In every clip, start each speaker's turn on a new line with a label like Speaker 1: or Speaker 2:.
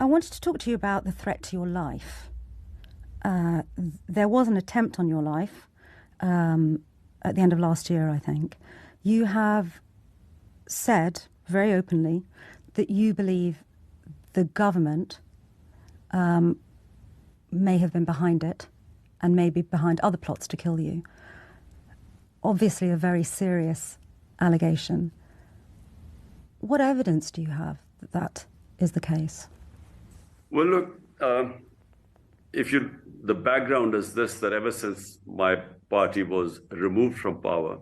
Speaker 1: I wanted to talk to you about the threat to your life. There was an attempt on your life at the end of last year, I think. You have said very openly that you believe the government may have been behind it and may be behind other plots to kill you. Obviously a very serious allegation. What evidence do you have that that is the case?
Speaker 2: Well, look, the background is this, that ever since my party was removed from power,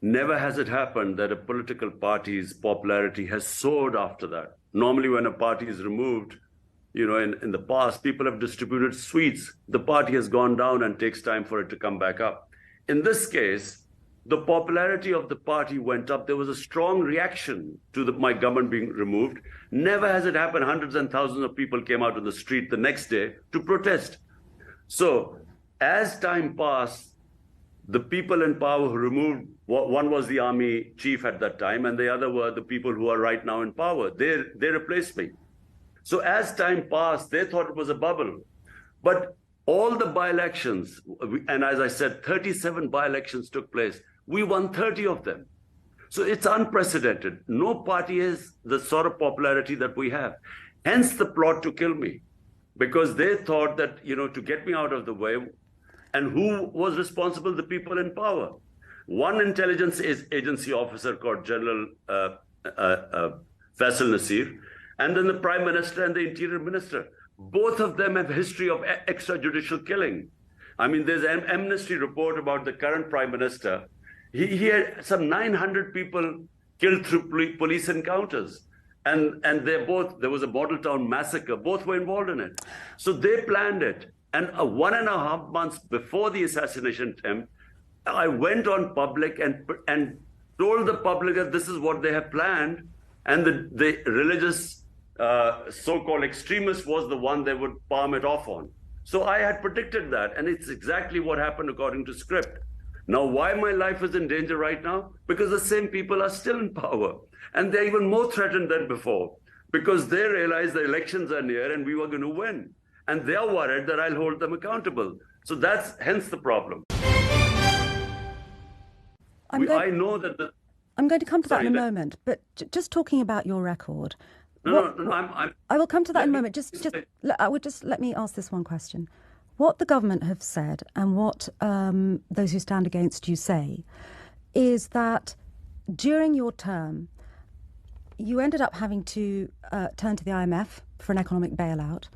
Speaker 2: never has it happened that a political party's popularity has soared after that. Normally when a party is removed, in the past, people have distributed sweets. The party has gone down and takes time for it to come back up. In this case, the popularity of the party went up. There was a strong reaction to my government being removed. Never has it happened. Hundreds and thousands of people came out on the street the next day to protest. So as time passed, the people in power who removed, one was the army chief at that time, and the other were the people who are right now in power. They replaced me. So as time passed, they thought it was a bubble. But all the by-elections, and as I said, 37 by-elections took place. We won 30 of them. So it's unprecedented. No party has the sort of popularity that we have. Hence the plot to kill me, because they thought that, to get me out of the way. And who was responsible? The people in power. One intelligence agency officer called General Faisal Nasir, and then the Prime Minister and the Interior Minister. Both of them have a history of extrajudicial killing. I mean, there's an amnesty report about the current Prime Minister. He had some 900 people killed through police encounters. And there was a Model Town massacre. Both were involved in it. So they planned it. And 1.5 months before the assassination attempt, I went on public and told the public that this is what they have planned. And the religious so-called extremist was the one they would palm it off on. So I had predicted that, and it's exactly what happened according to script. Now, why my life is in danger right now? Because the same people are still in power, and they're even more threatened than before, because they realize the elections are near and we were going to win, and they're worried that I'll hold them accountable. So that's hence the problem. I know that
Speaker 1: I'm going to come to that in a moment, but just talking about your record. I will come to that in a moment. Let me ask this one question. What the government have said and what those who stand against you say is that during your term, you ended up having to turn to the IMF for an economic bailout,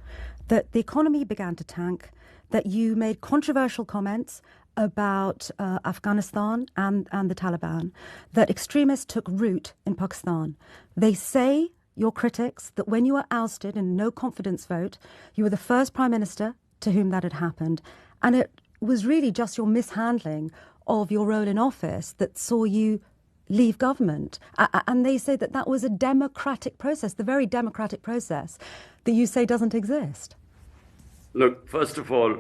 Speaker 1: that the economy began to tank, that you made controversial comments about Afghanistan and the Taliban, that extremists took root in Pakistan. They say, your critics, that when you were ousted in a no-confidence vote, you were the first Prime Minister to whom that had happened. And it was really just your mishandling of your role in office that saw you leave government. And they say that that was a democratic process, the very democratic process that you say doesn't exist.
Speaker 2: Look, first of all,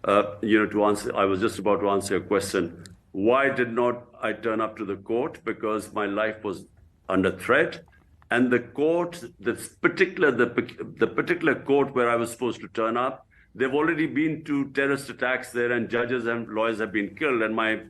Speaker 2: to answer, I was just about to answer your question. Why did not I turn up to the court? Because my life was under threat. And the court, the particular court where I was supposed to turn up, there've already been 2 terrorist attacks there, and judges and lawyers have been killed. And my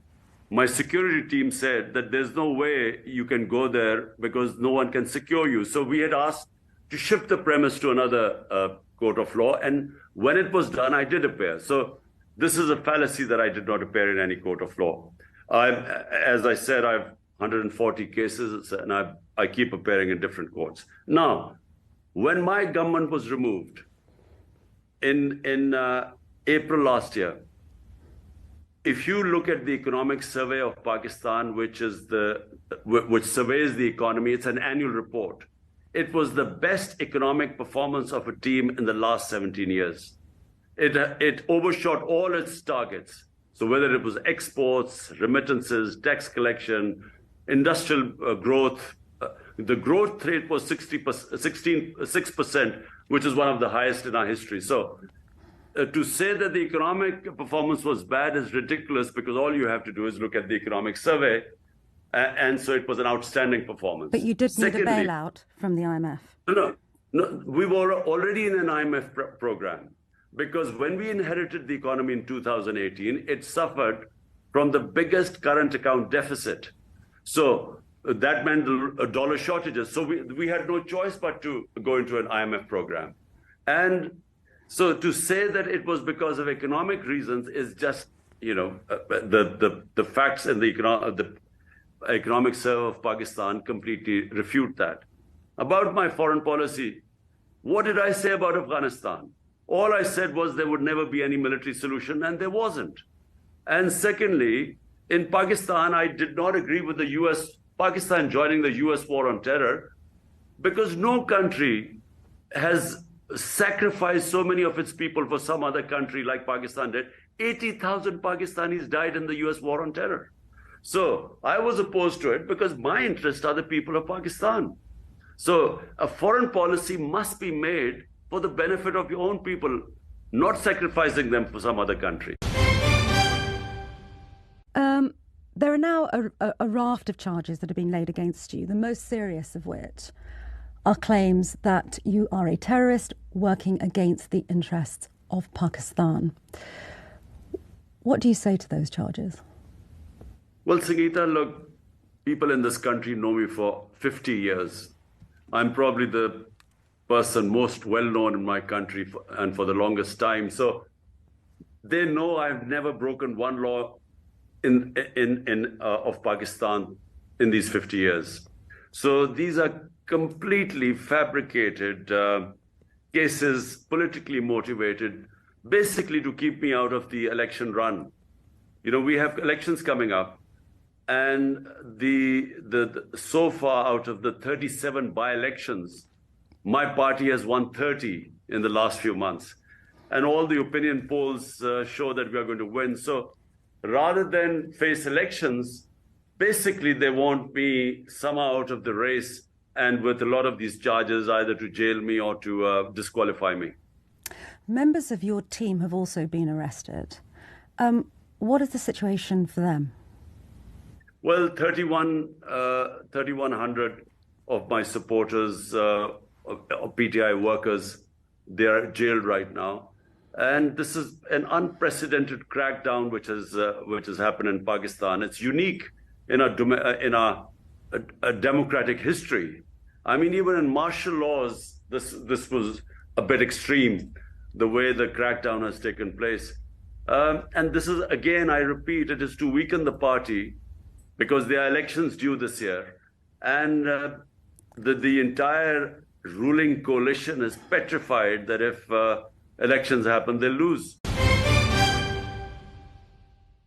Speaker 2: security team said that there's no way you can go there because no one can secure you. So we had asked to shift the premise to another court of law. And when it was done, I did appear. So this is a fallacy that I did not appear in any court of law. As I said, I have 140 cases, and I keep appearing in different courts. Now, when my government was removed in April last year, if you look at the economic survey of Pakistan, which surveys the economy, it's an annual report. It was the best economic performance of a team in the last 17 years. It overshot all its targets. So whether it was exports, remittances, tax collection, industrial growth, the growth rate was 6%, which is one of the highest in our history. So to say that the economic performance was bad is ridiculous, because all you have to do is look at the economic survey. And so it was an outstanding performance.
Speaker 1: But you did need a bailout from the IMF.
Speaker 2: No. No, we were already in an IMF program, because when we inherited the economy in 2018, it suffered from the biggest current account deficit. So that meant dollar shortages. So we had no choice but to go into an IMF program. And so to say that it was because of economic reasons is just, the facts and the economic survey of Pakistan completely refute that. About my foreign policy, what did I say about Afghanistan? All I said was there would never be any military solution, and there wasn't. And secondly, in Pakistan, I did not agree with Pakistan joining the US war on terror, because no country has sacrificed so many of its people for some other country like Pakistan did. 80,000 Pakistanis died in the US war on terror. So I was opposed to it because my interests are the people of Pakistan. So a foreign policy must be made for the benefit of your own people, not sacrificing them for some other country.
Speaker 1: There are now a raft of charges that have been laid against you, the most serious of which are claims that you are a terrorist working against the interests of Pakistan. What do you say to those charges?
Speaker 2: Well, Sangita, look, people in this country know me for 50 years. I'm probably the person most well-known in my country and for the longest time. So they know I've never broken one law of Pakistan in these 50 years. So these are completely fabricated cases, politically motivated, basically to keep me out of the election run. We have elections coming up, and so far out of the 37 by-elections, my party has won 30 in the last few months. And all the opinion polls show that we are going to win. So rather than face elections, basically they want me somehow out of the race, and with a lot of these charges, either to jail me or to disqualify me.
Speaker 1: Members of your team have also been arrested. What is the situation for them?
Speaker 2: Well, 3,100 of my supporters, of PTI workers, they are jailed right now. And this is an unprecedented crackdown which has happened in Pakistan. It's unique in our democratic history. I mean, even in martial laws, this was a bit extreme, the way the crackdown has taken place. And this is, again, I repeat, it is to weaken the party, because there are elections due this year. And the entire ruling coalition is petrified that if elections happen, they'll lose.